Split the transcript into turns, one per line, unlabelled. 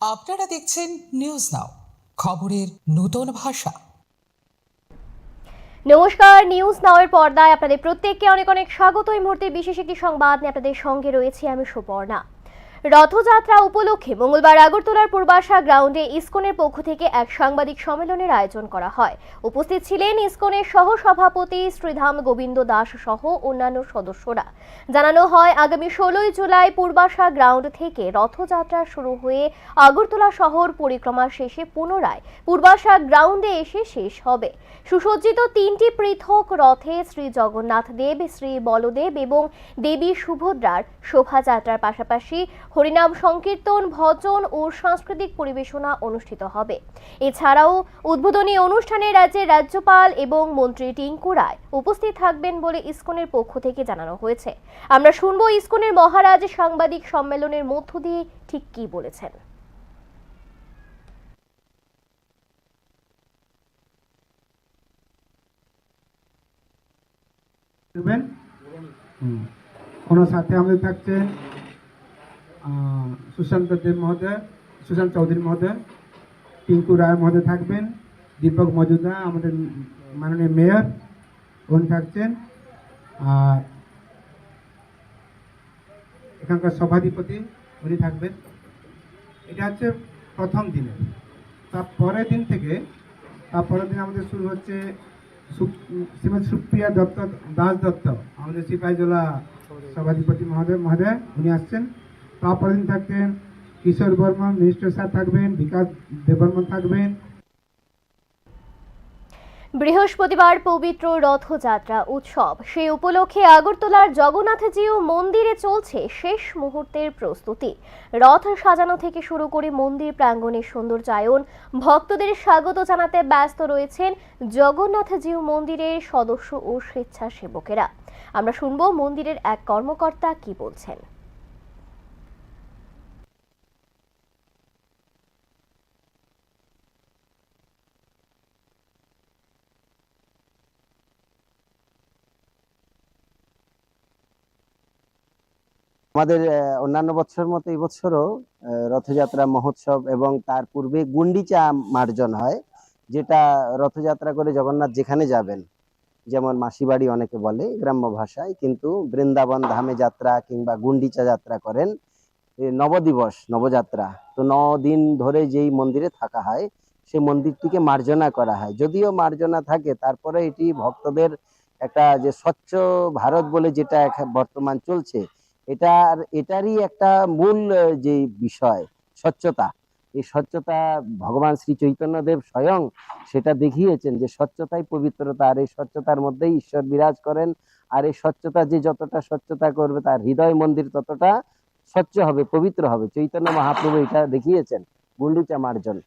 আপনারা দেখছেন news now, খবরের নতুন ভাষা।
নমস্কার, নিউজ নাওয়ের পর্দায় আপনাদের প্রত্যেককে অনেক অনেক স্বাগত। এই মুহূর্তে বিশেষ একটি সংবাদ নিয়ে আপনাদের সঙ্গে রয়েছি আমি সুপর্ণা। রথযাত্রা উপলক্ষে মঙ্গলবার আগরতলার পূর্বাশা গ্রাউন্ডে ইসকনের পক্ষ থেকে এক সাংবাদিক সম্মেলনের আয়োজন করা হয়। উপস্থিত ছিলেন ইসকনের সহসভাপতি শ্রীধাম গোবিন্দ দাস সহ অন্যান্য সদস্যরা। জানানো হয়, আগামী 16 জুলাই পূর্বাশা গ্রাউন্ড থেকে রথযাত্রা শুরু হয়ে আগরতলা শহর পরিক্রমা শেষে পুনরায় পূর্বাশা গ্রাউন্ডে এসে শেষ হবে। সুসজ্জিত 3টি পৃথক রথে শ্রী জগন্নাথ দেব, শ্রী বলদেব এবং দেবী সুভদ্রার শোভাযাত্রার পাশাপাশি হরিনাম সংকীর্তন, ভজন ও সাংস্কৃতিক পরিবেশনা অনুষ্ঠিত হবে। এছাড়াও উদ্বোধনী অনুষ্ঠানে রাজ্যের রাজ্যপাল এবং মন্ত্রী টিঙ্কু রায় উপস্থিত থাকবেন বলে ইসকনের পক্ষ থেকে জানানো হয়েছে। আমরা শুনবো ইসকনের মহারাজ সাংবাদিক সম্মেলনের মধ্য দিয়ে ঠিক কি বলেছেন।
ওনার সাথে আমাদের থাকছেন সুশান্ত চৌধুরী মহোদয়, টিঙ্কু রায় মহোদয় থাকবেন, দীপক মজুমদার আমাদের মাননীয় মেয়র উনি থাকছেন, আর এখানকার সভাধিপতি উনি থাকবেন। এটা হচ্ছে প্রথম দিনে। তারপরের দিন আমাদের শুরু হচ্ছে শ্রীমতী সুপ্রিয়া দাস দত্ত, আমাদের সিপাহীজলা সভাধিপতি মহোদয় উনি আসছেন। তারপরের দিন থাকতেন কিশোর বর্মন, মিনিস্টার স্যার থাকবেন, বিকাশ দেববর্মন থাকবেন।
বৃহস্পতিবার পবিত্র রথযাত্রা উৎসব, সেই উপলক্ষে আগরতলার জগন্নাথজিউ মন্দিরে চলছে শেষ মুহূর্তের প্রস্তুতি। রথ সাজানো থেকে শুরু করে মন্দির প্রাঙ্গণের সৌন্দর্যায়ন, ভক্তদের স্বাগত জানাতে ব্যস্ত রয়েছেন জগন্নাথজিউ মন্দিরের সদস্য ও স্বেচ্ছাসেবকেরা। আমরা শুনবো মন্দিরের এক কর্মকর্তা কি বলছেন।
আমাদের অন্যান্য বছর মতো এই বছরও রথযাত্রা মহোৎসব এবং তার পূর্বে গুন্ডিচা মার্জন হয়, যেটা রথযাত্রা করে জগন্নাথ যেখানে যাবেন, যেমন মাসিবাড়ি অনেকে বলে গ্রাম্য ভাষায়, কিন্তু বৃন্দাবন ধামে যাত্রা কিংবা গুন্ডিচা যাত্রা করেন নবদিবস নবযাত্রা। তো 9 দিন ধরে যেই মন্দিরে থাকা হয় সেই মন্দিরটিকে মার্জনা করা হয়। যদিও মার্জনা থাকে, তারপরে এটি ভক্তদের একটা যে স্বচ্ছ ভারত বলে যেটা বর্তমান চলছে, এটারই একটা মূল যে বিষয় স্বচ্ছতা। এই স্বচ্ছতা ভগবান শ্রী চৈতন্যদেব স্বয়ং সেটা দেখিয়েছেন যে স্বচ্ছতাই পবিত্রতা, আর এই স্বচ্ছতার মধ্যেই ঈশ্বর বিরাজ করেন। আর এই স্বচ্ছতা যে যতটা স্বচ্ছতা করবে তার হৃদয় মন্দির ততটা স্বচ্ছ হবে, পবিত্র হবে। চৈতন্য মহাপ্রভু এটা দেখিয়েছেন গুন্ডিচা মার্জন।